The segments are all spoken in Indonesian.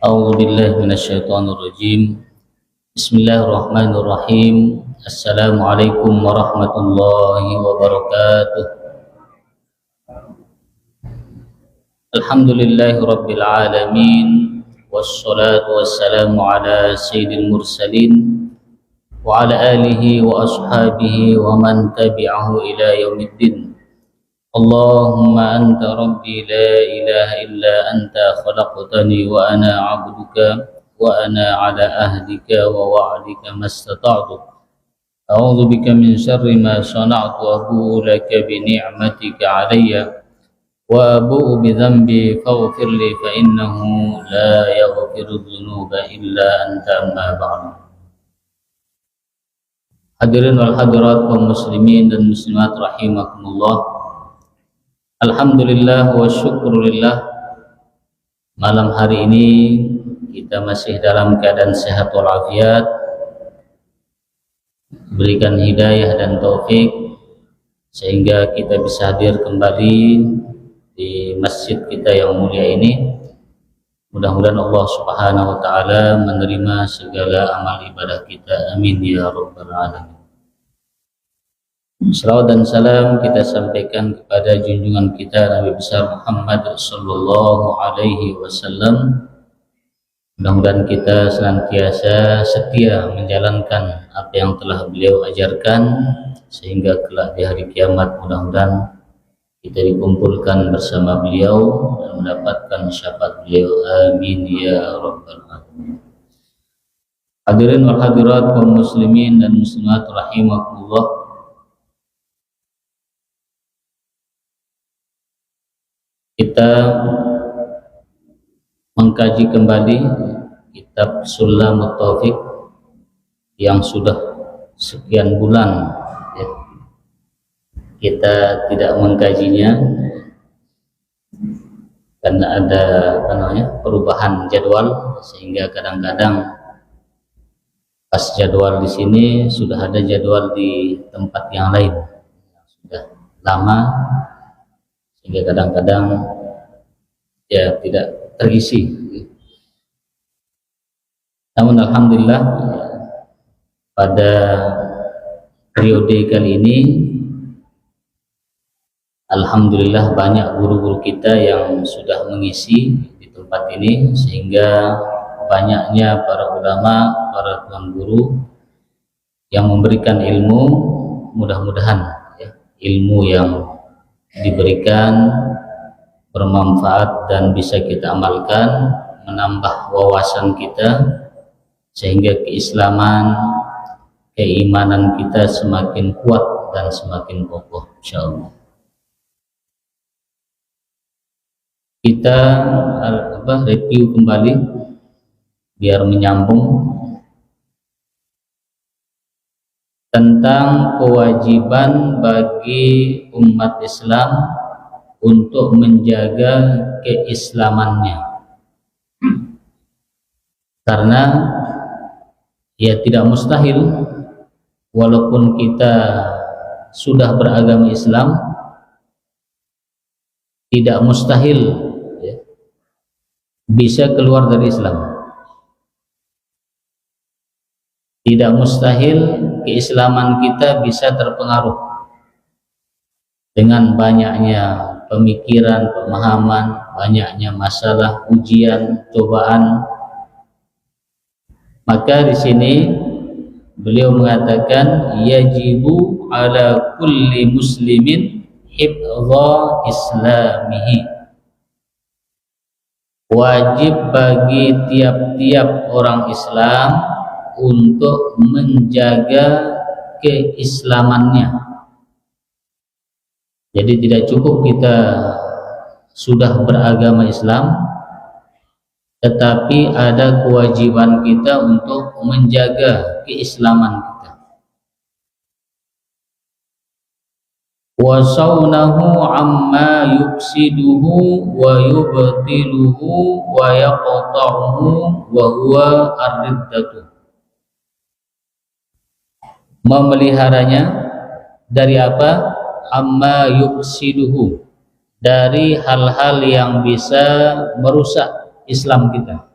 أعوذ بالله من الشيطان الرجيم. بسم الله الرحمن الرحيم. السلام عليكم ورحمة الله وبركاته. الحمد لله رب العالمين، والصلاة والسلام على سيد المرسلين وعلى آله وأصحابه ومن تبعه إلى يوم الدين. اللهم أنت ربي لا إله إلا أنت خلقتني وأنا عبدك وأنا على عهدك ووعدك ما استطعت. أعوذ بك من شر ما صنعت وأبوء لك بنعمتك علي وأبوء بذنبي فاغفر لي فإنه لا يغفر الذنوب إلا أنت. أما بعد. Hadirin wal hadirat kaum muslimin dan muslimat rahimakumullah. Alhamdulillah wa syukurillah, malam hari ini kita masih dalam keadaan sehat walafiat, berikan hidayah dan taufik sehingga kita bisa hadir kembali di masjid kita yang mulia ini. Mudah-mudahan Allah Subhanahu wa taala menerima segala amal ibadah kita. Amin ya rabbal alamin. Salawat dan salam kita sampaikan kepada junjungan kita Nabi besar Muhammad sallallahu alaihi wasallam. Mudah-mudahan kita senantiasa setia menjalankan apa yang telah beliau ajarkan sehingga kelak di hari kiamat mudah-mudahan kita dikumpulkan bersama beliau dan mendapatkan syafaat beliau. Amin ya rabbal alamin. Hadirin wal hadirat kaum muslimin dan muslimat rahimakumullah. Kita mengkaji kembali kitab Sulamut Taufik yang sudah sekian bulan ya, kita tidak mengkajinya karena ada perubahan jadwal, sehingga kadang-kadang pas jadwal di sini sudah ada jadwal di tempat yang lain yang sudah lama, sehingga kadang-kadang ya tidak terisi. Namun alhamdulillah pada periode kali ini alhamdulillah banyak guru-guru kita yang sudah mengisi di tempat ini, sehingga banyaknya para ulama, para tuan guru yang memberikan ilmu. Mudah-mudahan ya, ilmu yang diberikan bermanfaat dan bisa kita amalkan, menambah wawasan kita sehingga keislaman, keimanan kita semakin kuat dan semakin kokoh insyaallah. Kita review kembali biar menyambung tentang kewajiban bagi umat Islam untuk menjaga keislamannya, karena ya tidak mustahil walaupun kita sudah beragama Islam, tidak mustahil ya, bisa keluar dari Islam. Tidak mustahil keislaman kita bisa terpengaruh dengan banyaknya pemikiran, pemahaman, banyaknya masalah, ujian, cobaan. Maka di sini beliau mengatakan yajibu ala kulli muslimin hifdza islamihi. Wajib bagi tiap-tiap orang Islam untuk menjaga keislamannya. Jadi tidak cukup kita sudah beragama Islam, tetapi ada kewajiban kita untuk menjaga keislaman kita. Wa saunahu amma yufsiduhu wa yubtiluhu wa yaqta'uhu wa huwa ar-riddatu. Memeliharanya dari apa? Amma yufsiduhu, dari hal-hal yang bisa merusak Islam kita.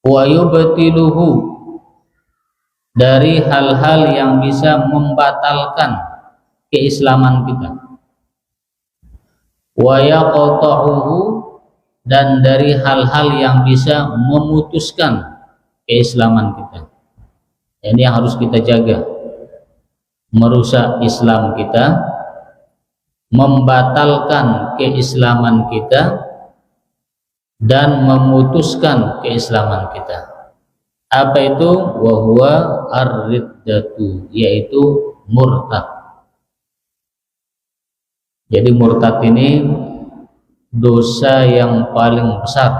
wa yubtiluhu, dari hal-hal yang bisa membatalkan keislaman kita, wa yaqta'uhu, dan dari hal-hal yang bisa memutuskan keislaman kita. Ini yang harus kita jaga, merusak Islam kita, membatalkan keislaman kita, dan memutuskan keislaman kita. Apa itu? Wa huwa ar-riddatu, yaitu murtad. Jadi murtad ini dosa yang paling besar,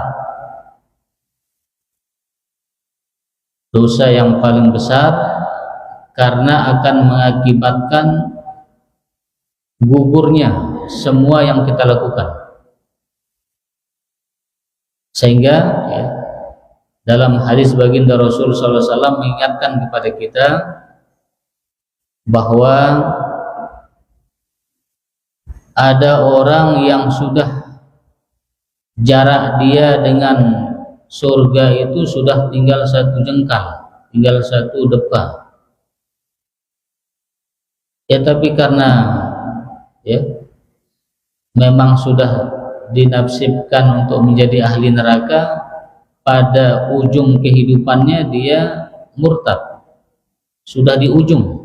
dosa yang paling besar, karena akan mengakibatkan gugurnya semua yang kita lakukan. Sehingga ya, dalam hadis baginda Rasul sallallahu alaihi wasallam mengingatkan kepada kita bahwa ada orang yang sudah jarak dia dengan surga itu sudah tinggal satu jengkal, tinggal satu depa. Ya, tapi karena ya memang sudah dinasibkan untuk menjadi ahli neraka, pada ujung kehidupannya dia murtad, sudah di ujung.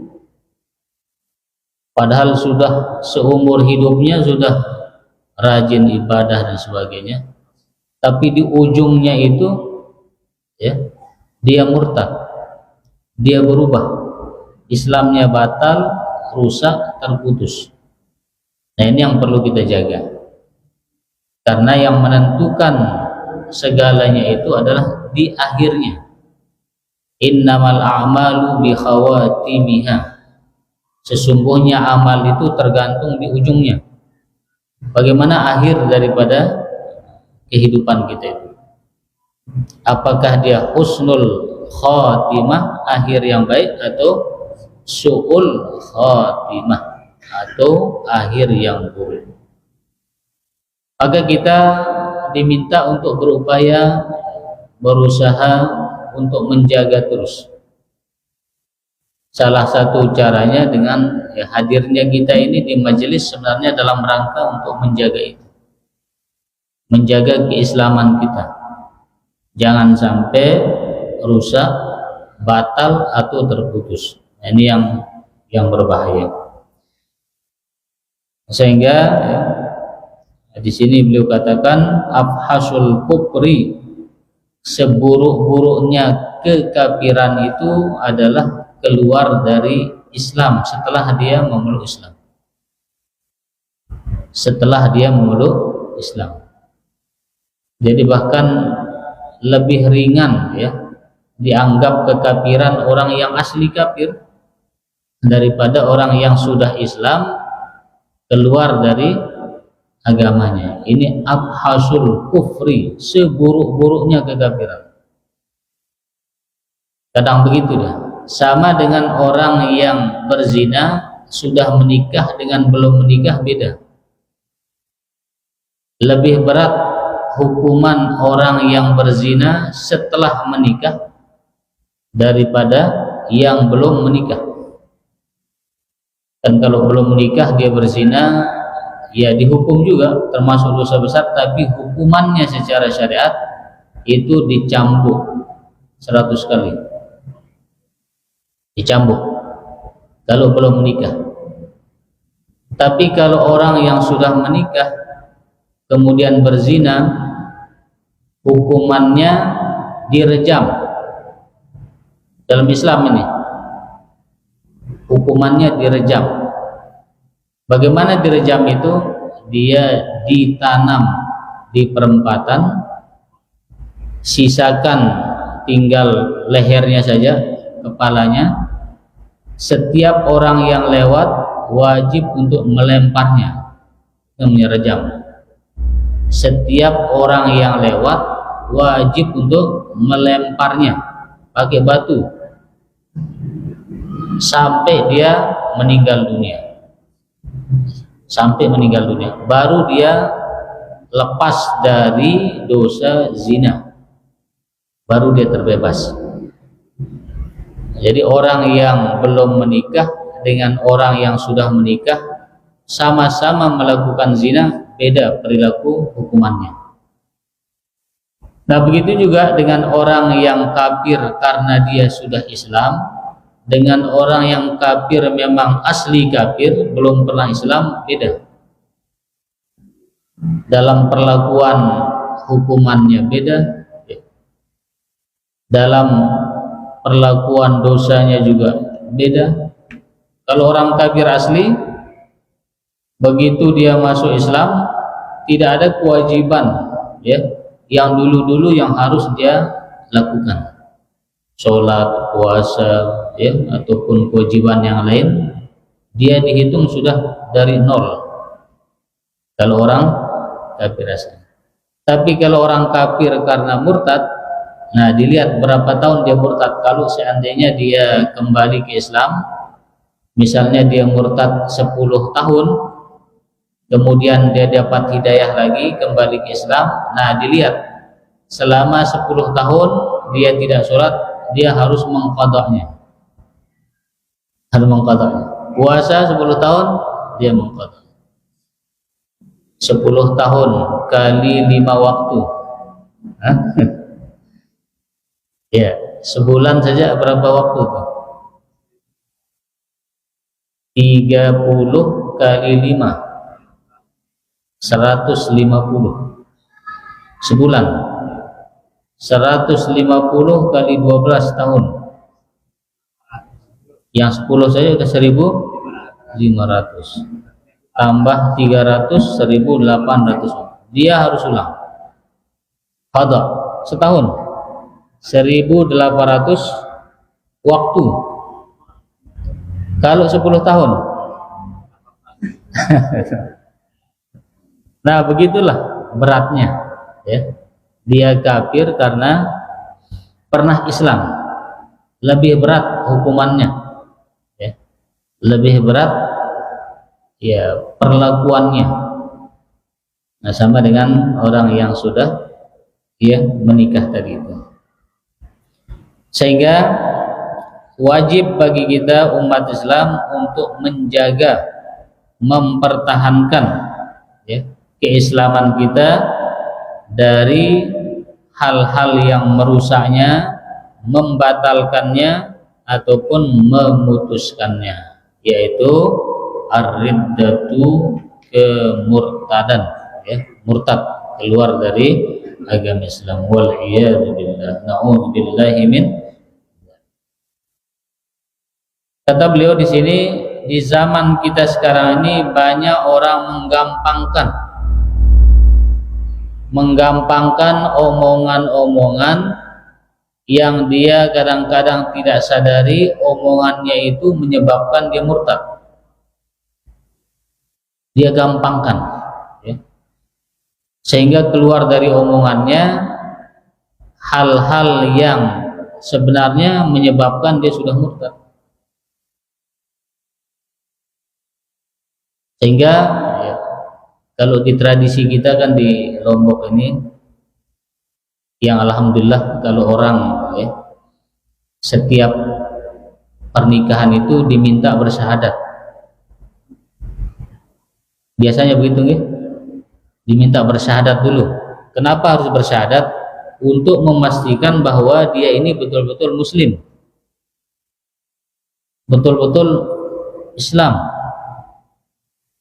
Padahal sudah seumur hidupnya sudah rajin ibadah dan sebagainya, tapi di ujungnya itu ya dia murtad, dia berubah, Islamnya batal, rusak, terputus. Nah, ini yang perlu kita jaga, karena yang menentukan segalanya itu adalah di akhirnya. Innamal a'malu bi khawatimiha, sesungguhnya amal itu tergantung di ujungnya, bagaimana akhir daripada kehidupan kita itu. Apakah dia husnul khatimah, akhir yang baik, atau su'ul khatimah, atau akhir yang buruk. Maka kita diminta untuk berupaya, berusaha untuk menjaga terus. Salah satu caranya dengan ya, hadirnya kita ini di majelis sebenarnya dalam rangka untuk menjaga itu, menjaga keislaman kita, jangan sampai rusak, batal, atau terputus. Nah, ini yang berbahaya. Sehingga ya, di sini beliau katakan afhasul kufri, seburuk-buruknya kekafiran itu adalah keluar dari Islam setelah dia memeluk Islam. Setelah dia memeluk Islam. Jadi bahkan lebih ringan ya dianggap kekafiran orang yang asli kafir daripada orang yang sudah Islam keluar dari agamanya. Ini abhasul kufri, seburuk-buruknya kekafiran. Kadang begitu dah. Sama dengan orang yang berzina sudah menikah dengan belum menikah, beda. Lebih berat hukuman orang yang berzina setelah menikah daripada yang belum menikah. Dan kalau belum menikah dia berzina, ya dihukum juga, termasuk dosa besar, tapi hukumannya secara syariat itu dicambuk 100 kali. Dicambuk kalau belum menikah. Tapi kalau orang yang sudah menikah kemudian berzina, hukumannya direjam. Dalam Islam ini hukumannya direjam. Bagaimana direjam itu? Dia ditanam di perempatan, sisakan tinggal lehernya saja, kepalanya. Setiap orang yang lewat wajib untuk melemparnya, merejam. Setiap orang yang lewat wajib untuk melemparnya pakai batu sampai dia meninggal dunia. Sampai meninggal dunia, baru dia lepas dari dosa zina. baru dia terbebas. Jadi orang yang belum menikah dengan orang yang sudah menikah sama-sama melakukan zina, beda perilaku hukumannya. Nah, begitu juga dengan orang yang kafir karena dia sudah Islam, dengan orang yang kafir memang asli kafir, belum pernah Islam, beda. Dalam perlakuan hukumannya beda, dalam perlakuan dosanya juga beda. Kalau orang kafir asli, begitu dia masuk Islam, tidak ada kewajiban yang dulu-dulu yang harus dia lakukan, sholat, puasa, ataupun kewajiban yang lain, dia dihitung sudah dari nol kalau orang kafir asli. Tapi kalau orang kafir karena murtad, nah dilihat berapa tahun dia murtad. Kalau seandainya dia kembali ke Islam, misalnya dia murtad 10 tahun, kemudian dia dapat hidayah lagi kembali ke Islam, nah dilihat selama 10 tahun dia tidak sholat, dia harus mengqadahnya. Harus mengqadahnya. Puasa 10 tahun dia mengqadah. 10 tahun kali 5 waktu. Ya, sebulan saja berapa waktu tuh? 30 kali 5 150 sebulan. 150 kali 12 tahun. Yang 10 saja sudah 1.500. Tambah 300, 1.800. Dia harus ulang. Qadha setahun. 1.800 waktu. Kalau 10 tahun. Nah, begitulah beratnya, ya. Dia kafir karena pernah Islam. Lebih berat hukumannya, ya. Lebih berat ya perlakuannya. Nah, sama dengan orang yang sudah menikah tadi itu. Sehingga wajib bagi kita umat Islam untuk menjaga, mempertahankan keislaman kita dari hal-hal yang merusaknya, membatalkannya ataupun memutuskannya, yaitu ar-riddatu, kemurtadan, murtad, keluar dari agama Islam. Wal iyadu billah, na'udzubillahi min. Kata beliau di sini, di zaman kita sekarang ini banyak orang menggampangkan omongan-omongan yang dia kadang-kadang tidak sadari omongannya itu menyebabkan dia murtad. Dia gampangkan, sehingga keluar dari omongannya hal-hal yang sebenarnya menyebabkan dia sudah murtad. Sehingga kalau di tradisi kita kan di Lombok ini, yang alhamdulillah kalau orang setiap pernikahan itu diminta bersyahadat. Biasanya begitu nggih? Diminta bersyahadat dulu. Kenapa harus bersyahadat? Untuk memastikan bahwa dia ini betul-betul muslim, betul-betul Islam.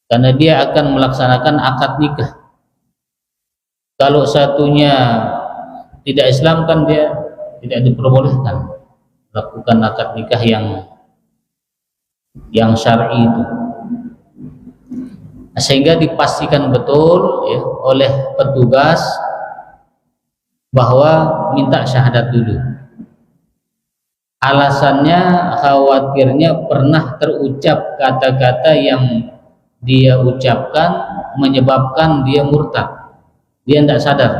Karena dia akan melaksanakan akad nikah. Kalau satunya tidak Islam, kan dia tidak diperbolehkan melakukan akad nikah yang syar'i itu. Sehingga dipastikan betul oleh petugas bahwa minta syahadat dulu. Alasannya khawatirnya pernah terucap kata-kata yang dia ucapkan menyebabkan dia murtad, dia tidak sadar,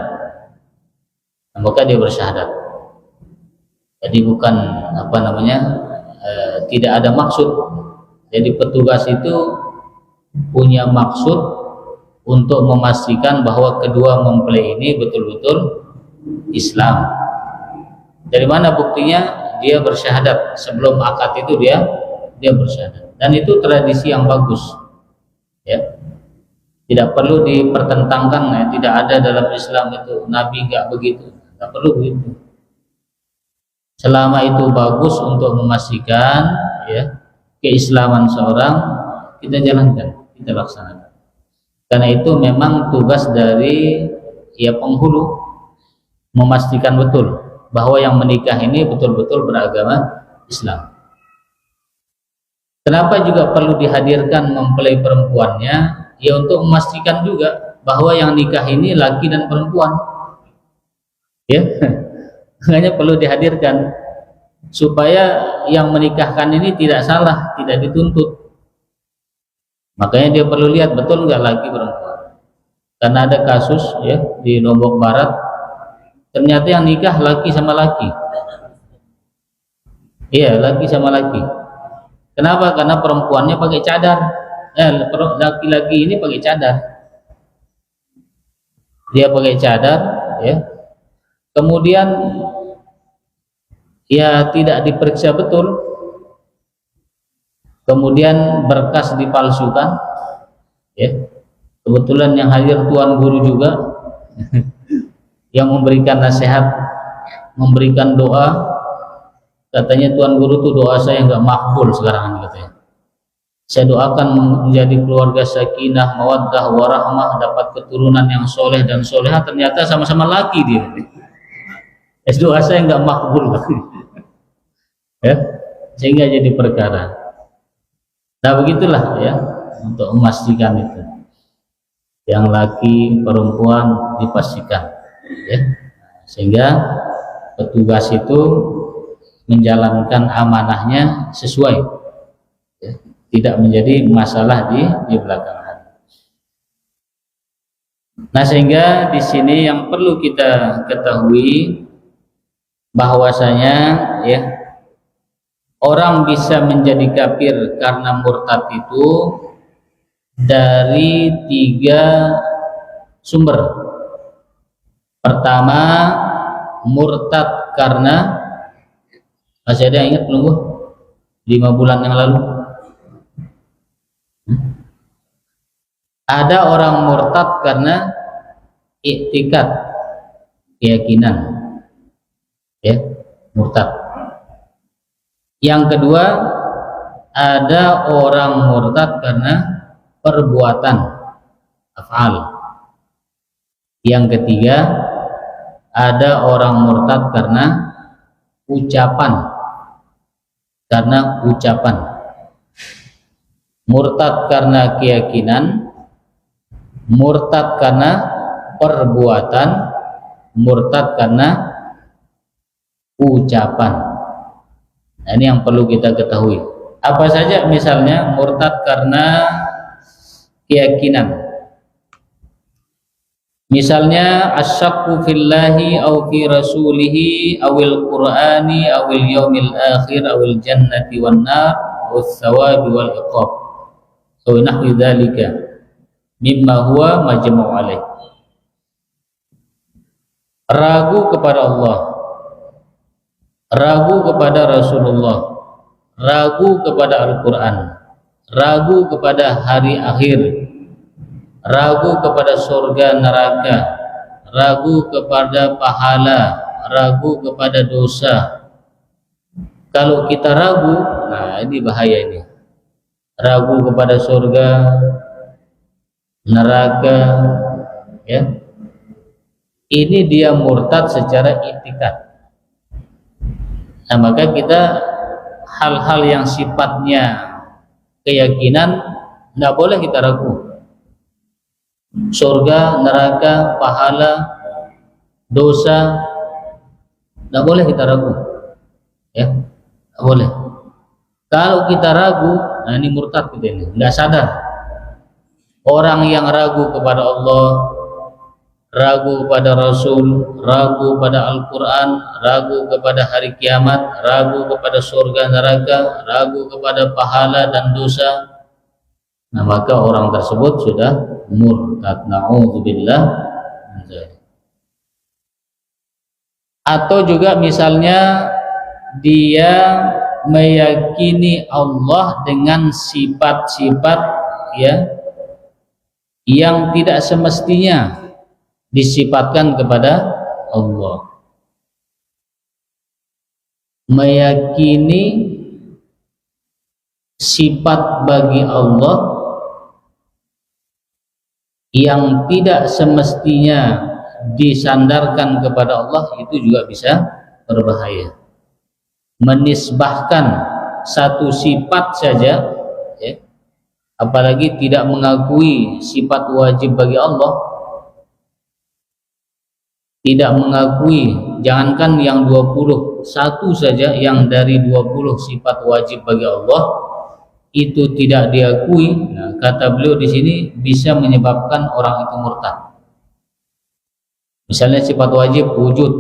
maka dia bersyahadat. Jadi bukan tidak ada maksud. Jadi petugas itu punya maksud untuk memastikan bahwa kedua mempelai ini betul-betul Islam. Dari mana buktinya? Dia bersyahadat, sebelum akad itu dia bersyahadat, dan itu tradisi yang bagus, ya. Tidak perlu dipertentangkan, ya. Tidak ada dalam Islam itu Nabi nggak begitu, nggak perlu begitu. Selama itu bagus untuk memastikan, ya, keislaman seorang, kita jalankan, kita laksanakan. Karena itu memang tugas dari penghulu, memastikan betul bahwa yang menikah ini betul-betul beragama Islam. Kenapa juga perlu dihadirkan mempelai perempuannya? Ya untuk memastikan juga bahwa yang nikah ini laki dan perempuan. Ya, hanya perlu dihadirkan supaya yang menikahkan ini tidak salah, tidak dituntut. Makanya dia perlu lihat betul nggak laki perempuan. Karena ada kasus, ya, di Lombok Barat, ternyata yang nikah laki sama laki. Iya, laki sama laki. Kenapa? Karena perempuannya pakai cadar. Laki-laki ini pakai cadar. Dia pakai cadar, ya. Kemudian ya tidak diperiksa betul. Kemudian berkas dipalsukan, ya. Kebetulan yang hadir tuan guru juga yang memberikan nasihat, memberikan doa. Katanya tuan guru tuh doa saya nggak makbul sekarang ini, katanya. Saya doakan menjadi keluarga sakinah, mawaddah, warahmah, dapat keturunan yang soleh dan soleha, ternyata sama-sama laki dia. Doa saya nggak makbul, ya, sehingga jadi perkara. Nah begitulah, ya, untuk memastikan itu, yang laki perempuan dipastikan, ya, sehingga petugas itu menjalankan amanahnya sesuai, ya, tidak menjadi masalah di belakang hari. Nah sehingga di sini yang perlu kita ketahui bahwasanya, ya, orang bisa menjadi kafir karena murtad itu dari 3 sumber. Pertama, murtad karena, masih ada yang ingat belum, Bu? 5 bulan yang lalu. Ada orang murtad karena i'tikad, keyakinan, ya, murtad. Yang kedua, ada orang murtad karena perbuatan, af'al. Yang ketiga, ada orang murtad karena ucapan, murtad karena keyakinan, murtad karena perbuatan, murtad karena ucapan. Nah, ini yang perlu kita ketahui. Apa saja misalnya murtad karena keyakinan? Misalnya asyakku fillahi aw fi rasulihi awil qur'ani awil yaumil akhir awil jannati wan nar was sawabi wal iqab wa nahwi dzalika mimma huwa majmu' alaih. Ragu kepada Allah, ragu kepada Rasulullah, ragu kepada Al-Quran, ragu kepada hari akhir, ragu kepada surga neraka, ragu kepada pahala, ragu kepada dosa. Kalau kita ragu, nah ini bahaya ini. Ragu kepada surga, neraka, ya. Ini dia murtad secara i'tikad. Nah, maka kita hal-hal yang sifatnya keyakinan tidak boleh kita ragu. Surga, neraka, pahala, dosa, tidak boleh kita ragu, ya, tidak boleh. Kalau kita ragu, nah ini murtad kita ini, nggak sadar. Orang yang ragu kepada Allah, ragu kepada Rasul, ragu pada Al-Quran, ragu kepada hari kiamat, ragu kepada surga, neraka, ragu kepada pahala dan dosa, nah maka orang tersebut sudah murtad. Na'udzubillah. Atau juga misalnya dia meyakini Allah dengan sifat-sifat ya yang tidak semestinya disifatkan kepada Allah. Meyakini sifat bagi Allah yang tidak semestinya disandarkan kepada Allah, itu juga bisa berbahaya. Menisbahkan satu sifat saja ya, apalagi tidak mengakui sifat wajib bagi Allah, tidak mengakui, jangankan yang 20, satu saja yang dari 20 sifat wajib bagi Allah itu tidak diakui. Nah, kata beliau di sini bisa menyebabkan orang itu murtad. Misalnya sifat wajib wujud,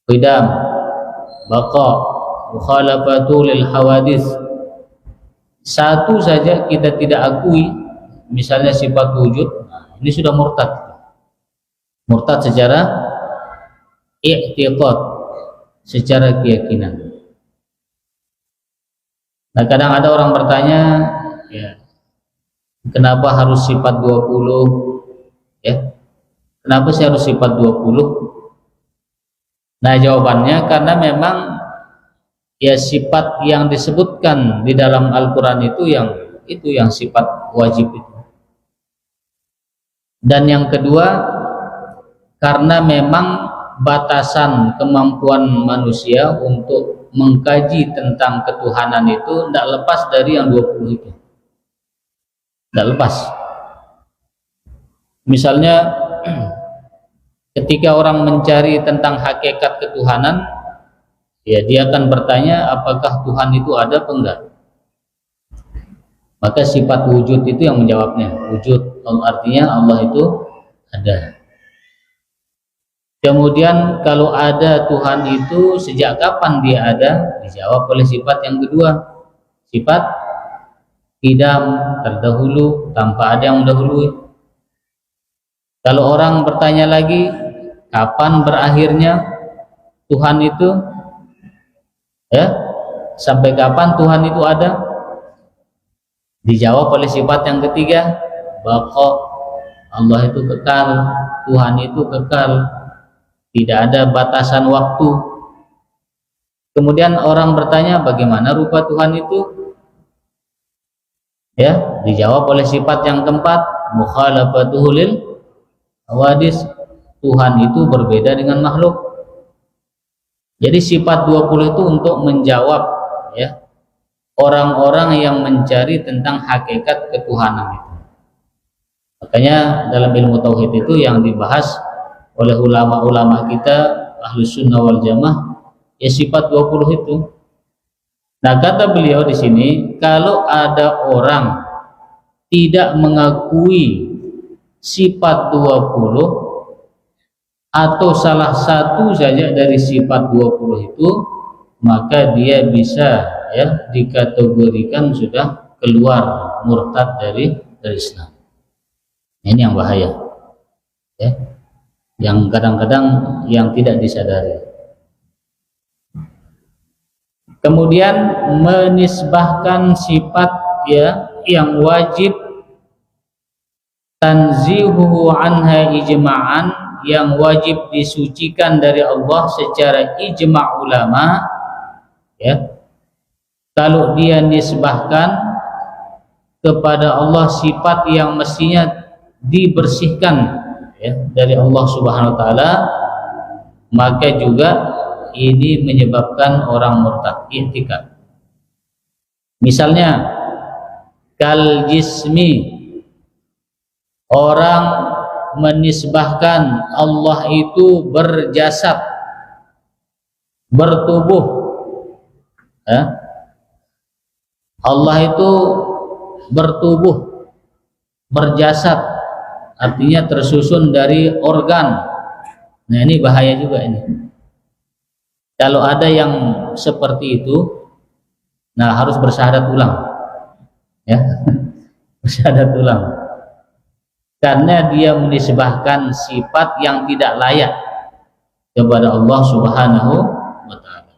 qidam, baqa, mukhalafatu lil hawadits, satu saja kita tidak akui, misalnya sifat wujud, nah, ini sudah murtad. Murtad secara i'tiqad, secara keyakinan. Nah, kadang ada orang bertanya, ya, kenapa harus sifat 20? Ya, kenapa sih harus sifat 20? Nah, jawabannya karena memang ya sifat yang disebutkan di dalam Al-Quran itu yang sifat wajib itu. Dan yang kedua, karena memang batasan kemampuan manusia untuk mengkaji tentang ketuhanan itu tidak lepas dari yang 20 itu. Tidak lepas. Misalnya ketika orang mencari tentang hakikat ketuhanan, ya dia akan bertanya apakah Tuhan itu ada atau enggak. Maka sifat wujud itu yang menjawabnya. Wujud artinya Allah itu ada. Kemudian kalau ada Tuhan itu sejak kapan dia ada? Dijawab oleh sifat yang kedua, sifat qidam, terdahulu, tanpa ada yang mendahului. Kalau orang bertanya lagi, kapan berakhirnya Tuhan itu? Ya, sampai kapan Tuhan itu ada? Dijawab oleh sifat yang ketiga, baqa, Allah itu kekal, Tuhan itu kekal, tidak ada batasan waktu. Kemudian orang bertanya, bagaimana rupa Tuhan itu? Ya, dijawab oleh sifat yang keempat, mukhalafatuhu lil hawadits, Tuhan itu berbeda dengan makhluk. Jadi sifat 20 itu untuk menjawab ya orang-orang yang mencari tentang hakikat ketuhanan itu. Makanya dalam ilmu tauhid itu yang dibahas oleh ulama-ulama kita Ahlus Sunnah wal Jamaah ya sifat 20 itu. Nah, kata beliau di sini, kalau ada orang tidak mengakui sifat 20 atau salah satu saja dari sifat 20 itu, maka dia bisa ya dikategorikan sudah keluar murtad dari Islam. Ini yang bahaya. Ya. Yang kadang-kadang yang tidak disadari. Kemudian menisbahkan sifat ya yang wajib tanzihuhu anha ijma'an, yang wajib disucikan dari Allah secara ijma' ulama ya. Kalau dia nisbahkan kepada Allah sifat yang mestinya dibersihkan ya, dari Allah Subhanahu wa taala, maka juga ini menyebabkan orang murtad, i'tikad. Misalnya kal jismi, orang menisbahkan Allah itu berjasad, bertubuh ya. Allah itu bertubuh, berjasad, artinya tersusun dari organ. Nah, ini bahaya juga ini. Kalau ada yang seperti itu, nah harus bersyahadat ulang, ya, bersyahadat ulang, karena dia menisbahkan sifat yang tidak layak kepada Allah Subhanahu wa taala.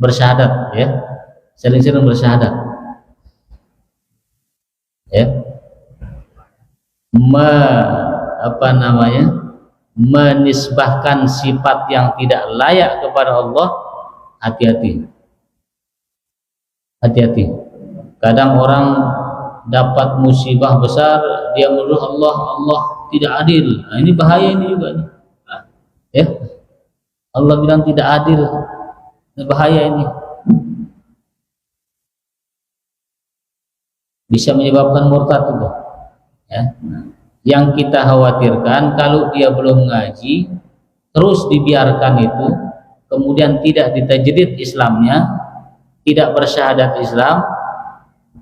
Bersyahadat ya. Sering-sering bersyahadat. Ya. Menisbahkan sifat yang tidak layak kepada Allah, hati-hati. Hati-hati. Kadang orang dapat musibah besar, dia menuduh Allah tidak adil. Nah, ini bahaya ini juga nih. Ya. Allah bilang tidak adil. Ini bahaya ini. Bisa menyebabkan murtad itu. Ya. Yang kita khawatirkan kalau dia belum ngaji, terus dibiarkan itu, kemudian tidak ditajdid Islamnya, tidak bersyahadat Islam,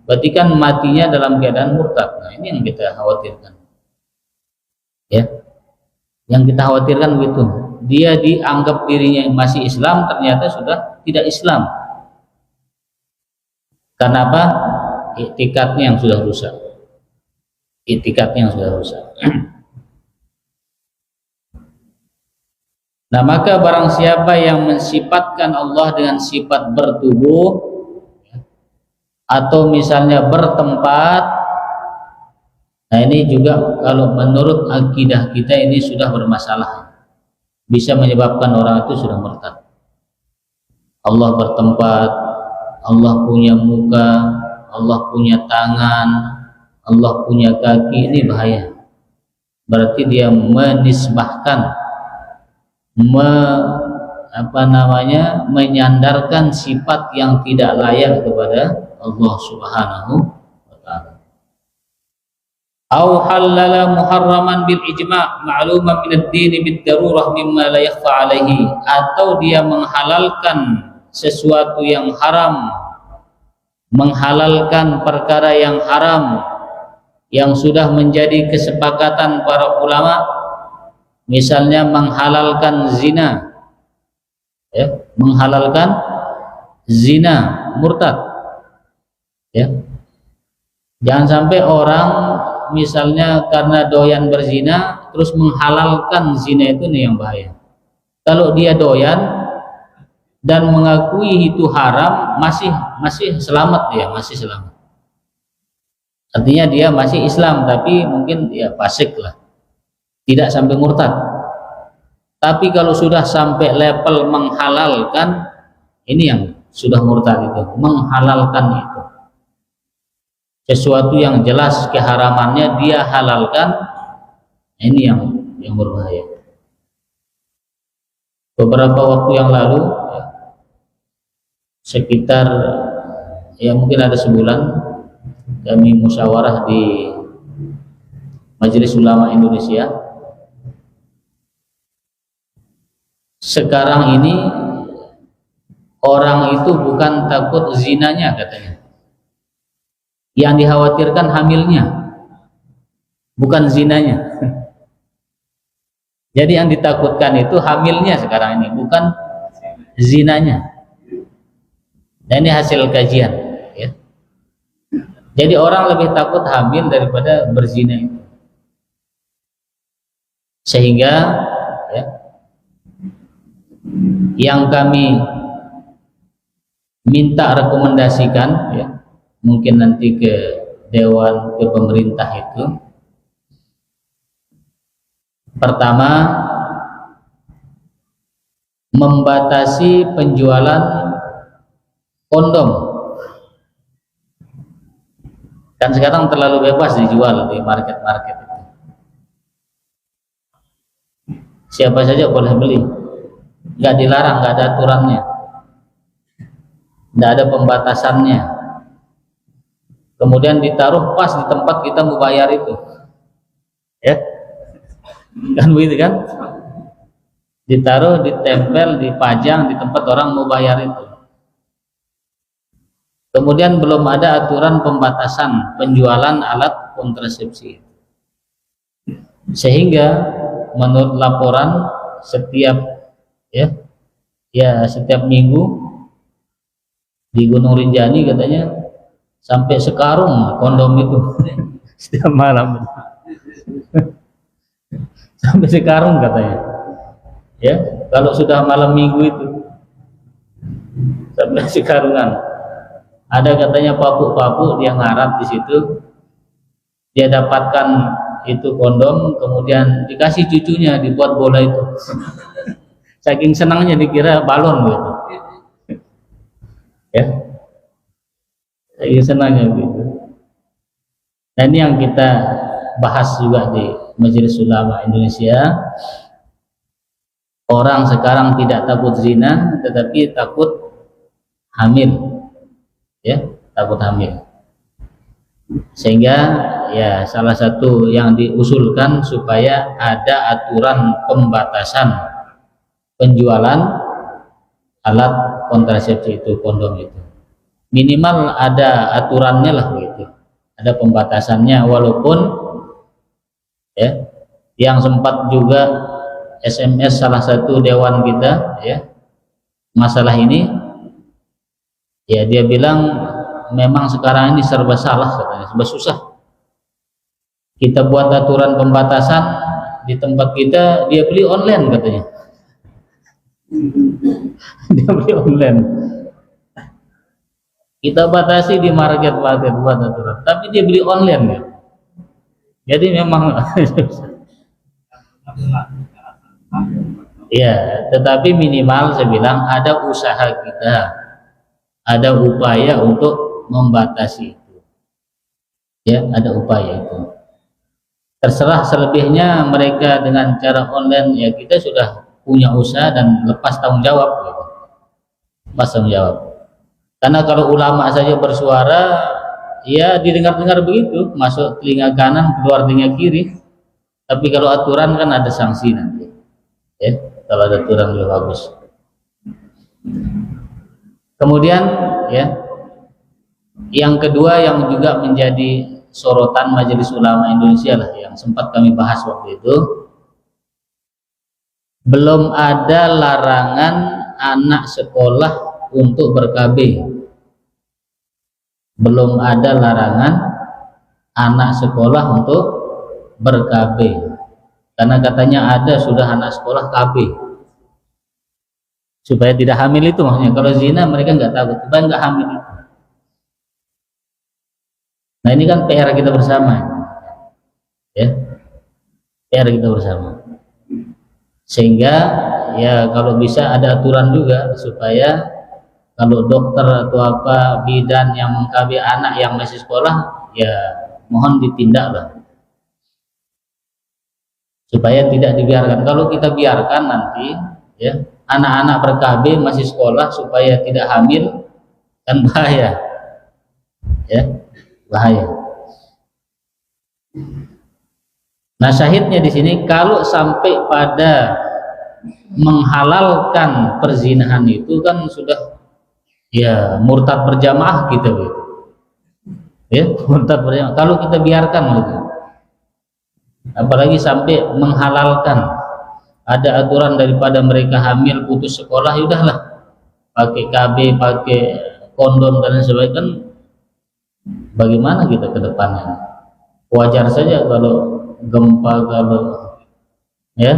berarti kan matinya dalam keadaan murtad. Nah, ini yang kita khawatirkan. Ya. Yang kita khawatirkan begitu. Dia dianggap dirinya masih Islam, ternyata sudah tidak Islam. Karena apa? Iktikadnya yang sudah rusak. Iktikadnya yang sudah rusak. Nah, maka barang siapa yang mensifatkan Allah dengan sifat bertubuh atau misalnya bertempat, nah ini juga kalau menurut akidah kita ini sudah bermasalah, bisa menyebabkan orang itu sudah murtad. Allah bertempat, Allah punya muka, Allah punya tangan, Allah punya kaki, ini bahaya. Berarti dia menisbahkan, menyandarkan sifat yang tidak layak kepada Allah Subhanahu wa ta'ala. Au halala muharraman bil ijma' ma'luman min ad-din bid darurah mimma la yakhfa alaihi, atau dia menghalalkan sesuatu yang haram, menghalalkan perkara yang haram yang sudah menjadi kesepakatan para ulama, misalnya menghalalkan zina, ya, menghalalkan zina, murtad, ya. Jangan sampai orang misalnya karena doyan berzina terus menghalalkan zina, itu nih yang bahaya. Kalau dia doyan dan mengakui itu haram, masih selamat, dia masih selamat. Artinya dia masih Islam, tapi mungkin ya fasik lah, tidak sampai murtad. Tapi kalau sudah sampai level menghalalkan, ini yang sudah murtad itu, menghalalkan itu. Sesuatu yang jelas keharamannya dia halalkan, ini yang berbahaya. Beberapa waktu yang lalu, sekitar ya mungkin ada sebulan, kami musyawarah di Majelis Ulama Indonesia. Sekarang ini orang itu bukan takut zinanya katanya, yang dikhawatirkan hamilnya, bukan zinanya. Jadi yang ditakutkan itu hamilnya sekarang ini, bukan zinanya. Dan ini hasil kajian, ya. Jadi orang lebih takut hamil daripada berzina itu. Sehingga ya, yang kami minta rekomendasikan, ya, mungkin nanti ke dewan, ke pemerintah itu, pertama, membatasi penjualan kondom. Kan sekarang terlalu bebas dijual di market-market itu. Siapa saja boleh beli, nggak dilarang, nggak ada aturannya, nggak ada pembatasannya. Kemudian ditaruh pas di tempat kita mau bayar itu, ya, kan begitu kan? Ditaruh, ditempel, dipajang di tempat orang mau bayar itu. Kemudian belum ada aturan pembatasan penjualan alat kontrasepsi. Sehingga menurut laporan setiap setiap minggu di Gunung Rinjani katanya sampai sekarung kondom itu setiap malam. Sampai sekarung katanya. Ya, kalau sudah malam minggu itu sampai sekarungan ada katanya papuk-papuk dia ngarap di situ, dia dapatkan itu kondom, kemudian dikasih cucunya dibuat bola itu. Saking senangnya dikira balon gitu. Ya, saking senangnya gitu. Nah ini yang kita bahas juga di Majelis Ulama Indonesia. Orang sekarang tidak takut zina, tetapi takut hamil, ya, takut hamil. Sehingga ya salah satu yang diusulkan supaya ada aturan pembatasan penjualan alat kontrasepsi itu, kondom itu. Minimal ada aturannya lah begitu, ada pembatasannya. Walaupun ya, yang sempat juga SMS salah satu dewan kita ya masalah ini, ya dia bilang memang sekarang ini serba salah katanya, serba susah. Kita buat aturan pembatasan di tempat kita, dia beli online katanya. Dia beli online. Kita batasi di market-market buat aturan, tapi dia beli online ya. Jadi memang ya, tetapi minimal saya bilang ada usaha kita, ada upaya untuk membatasi itu. Ya, ada upaya itu. Terserah selebihnya mereka dengan cara online, ya kita sudah punya usaha dan lepas tanggung jawab gitu. Lepas tanggung jawab. Karena kalau ulama saja bersuara, ya didengar-dengar begitu, masuk telinga kanan, keluar telinga kiri. Tapi kalau aturan kan ada sanksi nanti. Ya, kalau ada aturan lebih bagus. Kemudian ya, yang kedua yang juga menjadi sorotan Majelis Ulama Indonesia lah, yang sempat kami bahas waktu itu, belum ada larangan anak sekolah untuk ber-KB. Belum ada larangan anak sekolah untuk ber-KB. Karena katanya ada sudah anak sekolah KB, supaya tidak hamil itu maksudnya. Kalau zina mereka nggak takut, supaya nggak hamil itu. Nah ini kan PR kita bersama, ya, PR kita bersama. Sehingga ya kalau bisa ada aturan juga supaya kalau dokter atau apa bidan yang meng-KB anak yang masih sekolah, ya mohon ditindaklah. Supaya tidak dibiarkan. Kalau kita biarkan nanti ya anak-anak ber-KB masih sekolah supaya tidak hamil, kan bahaya. Ya, bahaya. Nah, syahidnya di sini kalau sampai pada menghalalkan perzinahan itu kan sudah ya murtad berjamaah kita gitu. Ya, murtad berjamaah. Kalau kita biarkan gitu. Apalagi sampai menghalalkan, ada aturan daripada mereka hamil putus sekolah, ya udahlah pakai KB, pakai kondom dan sebagainya. Kan bagaimana kita ke depannya? Wajar saja kalau gempa, kalau ya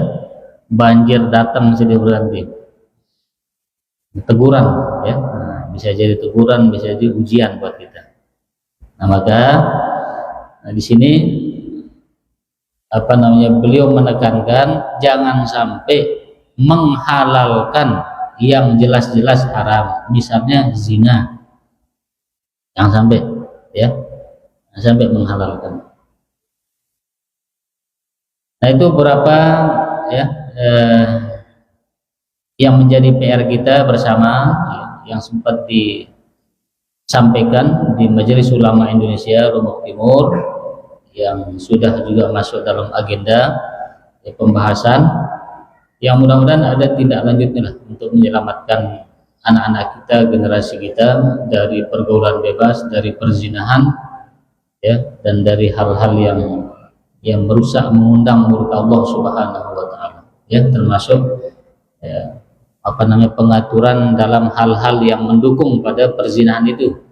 banjir datang sedih berganti, teguran ya, nah, bisa jadi teguran, bisa jadi ujian buat kita. Nah maka di sini beliau menekankan jangan sampai menghalalkan yang jelas-jelas haram, misalnya zina, jangan sampai ya, jangan sampai menghalalkan. Nah itu beberapa ya yang menjadi PR kita bersama ya, yang sempat disampaikan di Majelis Ulama Indonesia Lombok Timur, yang sudah juga masuk dalam agenda ya, pembahasan, yang mudah-mudahan ada tindak lanjutnya lah untuk menyelamatkan anak-anak kita, generasi kita dari pergaulan bebas, dari perzinahan ya, dan dari hal-hal yang merusak, mengundang murka Allah Subhanahu wa taala ya, termasuk ya, pengaturan dalam hal-hal yang mendukung pada perzinahan itu.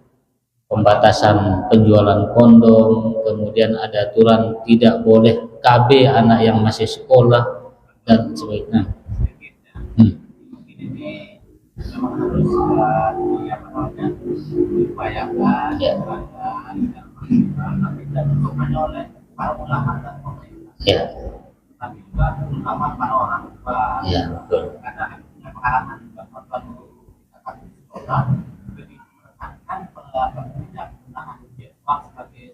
Pembatasan penjualan kondom, kemudian ada aturan tidak boleh KB anak yang masih sekolah dan sebagainya. ini memang harus diupayakan, tapi tidak cukup hanya oleh para ulama dan pemerintah, tapi juga ulama para orang tua, karena punya pengalaman juga korban akan sekolah, jadi menekankan tidak penggunaan uang sebagai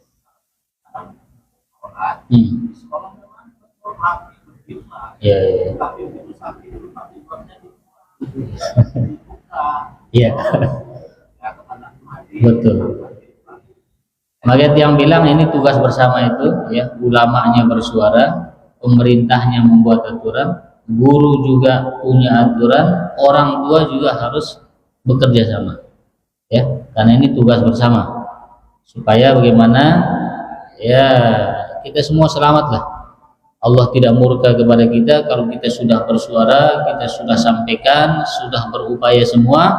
orang di sekolah memang betul rapi berjumlah, tapi itu sapi itu tapi uangnya dibuka, betul. Maka yang bilang ini tugas bersama itu, ya, ulamanya bersuara, pemerintahnya membuat aturan, guru juga punya aturan, orang tua juga harus bekerja sama, ya, karena ini tugas bersama supaya bagaimana ya kita semua selamatlah. Allah tidak murka kepada kita kalau kita sudah bersuara, kita sudah sampaikan, sudah berupaya semua,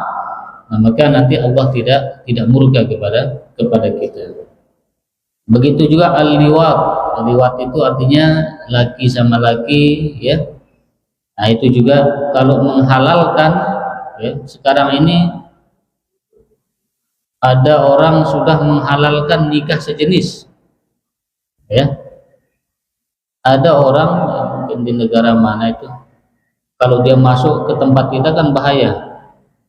maka nanti Allah tidak murka kepada kita. Begitu juga al-liwat. Al-liwat itu artinya laki sama laki, ya. Nah, itu juga kalau menghalalkan, ya, sekarang ini ada orang sudah menghalalkan nikah sejenis, ya. Ada orang mungkin di negara mana itu, kalau dia masuk ke tempat kita kan bahaya.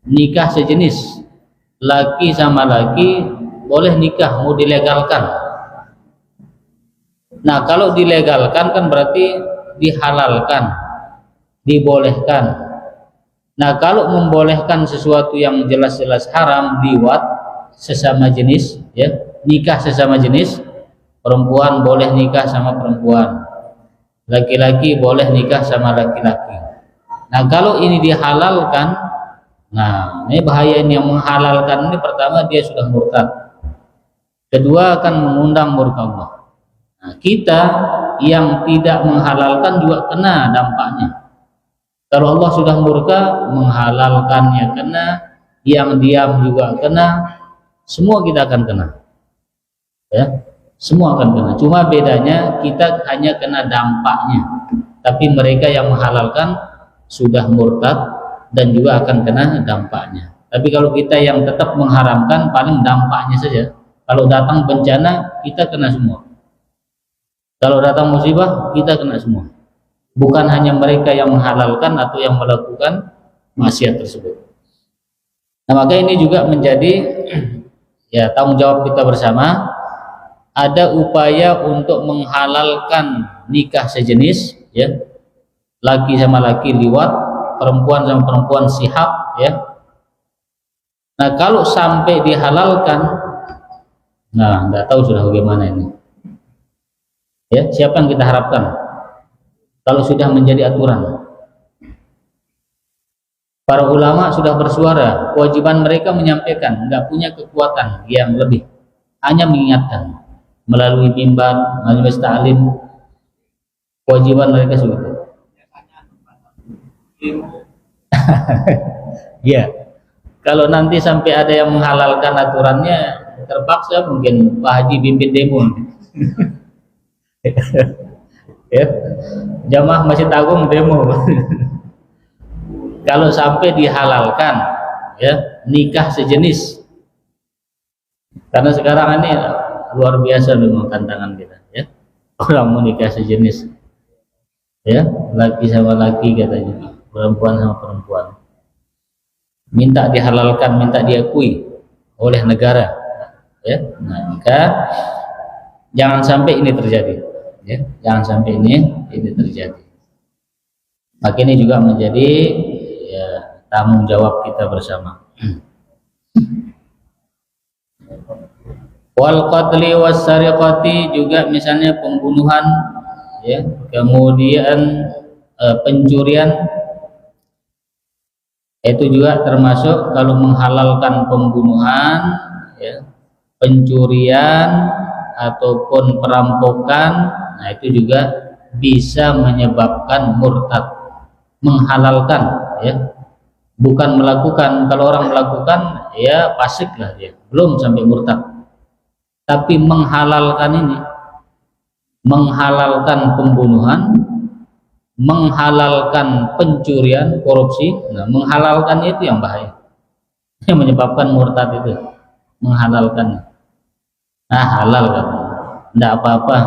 Nikah sejenis, laki sama laki boleh nikah, mau dilegalkan. Nah, kalau dilegalkan kan berarti dihalalkan, dibolehkan. Nah, kalau membolehkan sesuatu yang jelas-jelas haram, liwat sesama jenis, ya, nikah sesama jenis, perempuan boleh nikah sama perempuan, laki-laki boleh nikah sama laki-laki. Nah, kalau ini dihalalkan, nah ini bahaya. Ini yang menghalalkan ini, pertama dia sudah murtad, kedua akan mengundang murka Allah. Nah, kita yang tidak menghalalkan juga kena dampaknya. Kalau Allah sudah murka, menghalalkannya kena, yang diam juga kena, semua kita akan kena, ya, semua akan kena. Cuma bedanya kita hanya kena dampaknya, tapi mereka yang menghalalkan sudah murtad dan juga akan kena dampaknya. Tapi kalau kita yang tetap mengharamkan, paling dampaknya saja. Kalau datang bencana, kita kena semua. Kalau datang musibah, kita kena semua. Bukan hanya mereka yang menghalalkan atau yang melakukan maksiat tersebut. Nah, maka ini juga menjadi ya tanggung jawab kita bersama. Ada upaya untuk menghalalkan nikah sejenis, ya, laki sama laki liwat, perempuan sama perempuan sihab, ya. Nah, kalau sampai dihalalkan, nah nggak tahu sudah bagaimana ini, ya, siapa yang kita harapkan kalau sudah menjadi aturan. Para ulama sudah bersuara, kewajiban mereka menyampaikan, nggak punya kekuatan yang lebih, hanya mengingatkan melalui mimbar, majelis ta'lim, kewajiban mereka segitu. Ya, kalau nanti sampai ada yang menghalalkan aturannya, terpaksa mungkin Pak Haji pimpin demo. Ya, jamaah Masjid Agung demo. Kalau sampai dihalalkan, ya, nikah sejenis, karena sekarang ini luar biasa memang tantangan kita, ya, orang mau nikah sejenis, ya, laki sama laki katanya, perempuan sama perempuan, minta dihalalkan, minta diakui oleh negara, ya. Nah, maka jangan sampai ini terjadi, ya, jangan sampai ini terjadi. Maka ini juga menjadi, ya, tanggung jawab kita bersama. Wal qatli was sariqati, juga misalnya pembunuhan, ya, kemudian pencurian, itu juga termasuk kalau menghalalkan pembunuhan, ya, pencurian ataupun perampokan. Nah, itu juga bisa menyebabkan murtad. Menghalalkan, ya, bukan melakukan. Kalau orang melakukan, ya fasik lah dia, belum sampai murtad. Tapi menghalalkan ini, menghalalkan pembunuhan, menghalalkan pencurian, korupsi. Nah, menghalalkan itu yang bahaya, yang menyebabkan murtad itu, menghalalkan. Nah, halal kan, tidak apa-apa,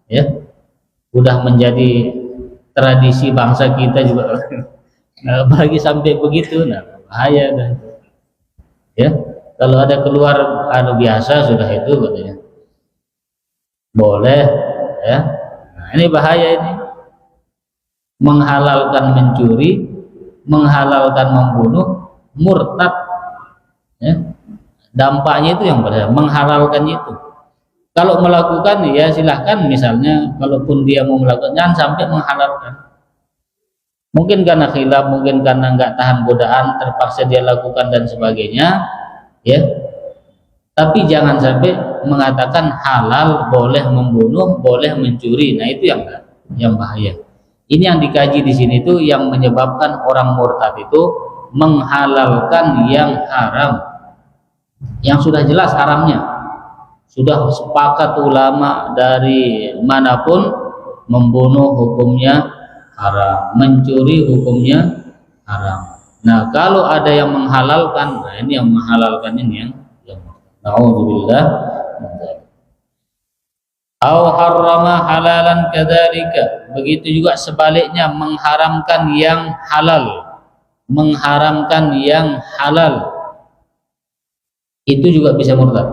ya, udah menjadi tradisi bangsa kita juga. Nah, apalagi sampai begitu, nah bahaya kan, ya. Kalau ada keluar biasa sudah itu katanya boleh, ya. Nah, ini bahaya ini, menghalalkan mencuri, menghalalkan membunuh, murtad, ya. Dampaknya itu yang berbahaya, menghalalkan itu. Kalau melakukan ya silahkan, misalnya kalaupun dia mau melakukan, jangan sampai menghalalkan. Mungkin karena khilaf, mungkin karena nggak tahan godaan, terpaksa dia lakukan dan sebagainya, ya. Tapi jangan sampai mengatakan halal, boleh membunuh, boleh mencuri. Nah, itu yang bahaya. Ini yang dikaji di sini itu yang menyebabkan orang murtad itu menghalalkan yang haram, yang sudah jelas haramnya. Sudah sepakat ulama dari manapun, membunuh hukumnya haram, mencuri hukumnya haram. Nah, kalau ada yang menghalalkan, nah ini yang menghalalkan ini yang na'udzubillah. Au harrama halalan kadzalika, begitu juga sebaliknya, mengharamkan yang halal, mengharamkan yang halal, itu juga bisa murtad.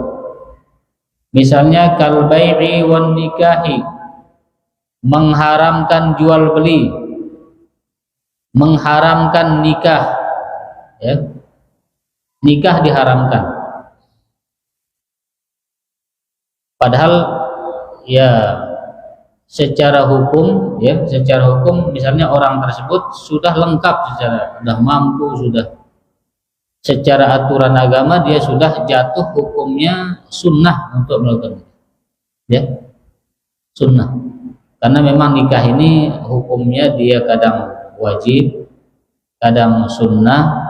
Misalnya kal bai'i wan nikahi, mengharamkan jual beli, mengharamkan nikah, ya. Nikah diharamkan. Padahal ya secara hukum, ya, secara hukum misalnya orang tersebut sudah lengkap, sudah mampu, sudah secara aturan agama dia sudah jatuh hukumnya sunnah untuk melakukan, ya, sunnah. Karena memang nikah ini hukumnya dia kadang wajib, kadang sunnah,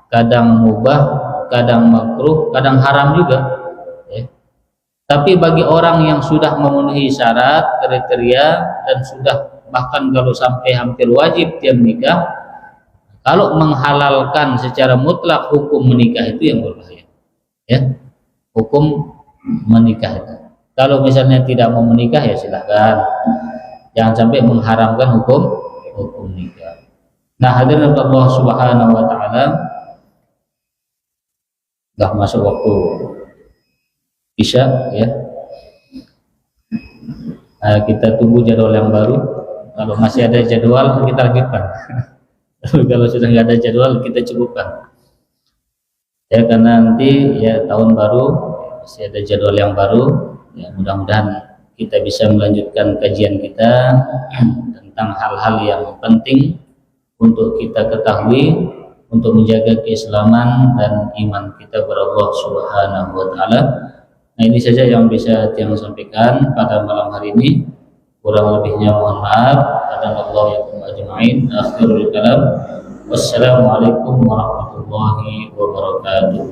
kadang mubah, kadang makruh, kadang haram juga, ya. Tapi bagi orang yang sudah memenuhi syarat, kriteria, dan sudah bahkan kalau sampai hampir wajib dia menikah, kalau menghalalkan secara mutlak hukum menikah itu yang berbahaya, ya, hukum menikah itu. Kalau misalnya tidak mau menikah ya silahkan, jangan sampai mengharamkan hukum nikah. Nah, hadirin Allah Subhanahu wa taala, sudah masuk waktu Isya, ya. Nah, kita tunggu jadwal yang baru. Kalau masih ada jadwal kita lanjutkan. Kalau sudah nggak ada jadwal kita cukupkan, ya, karena nanti ya tahun baru masih ada jadwal yang baru, ya. Mudah-mudahan kita bisa melanjutkan kajian kita tentang hal-hal yang penting untuk kita ketahui untuk menjaga keislaman dan iman kita kepada Allah Subhanahu wa taala. Nah, ini saja yang bisa Tiang sampaikan pada malam hari ini. Kurang lebihnya mohon maaf. Hadanallahu ajma'in. Akhirul kalam. Wassalamualaikum warahmatullahi wabarakatuh.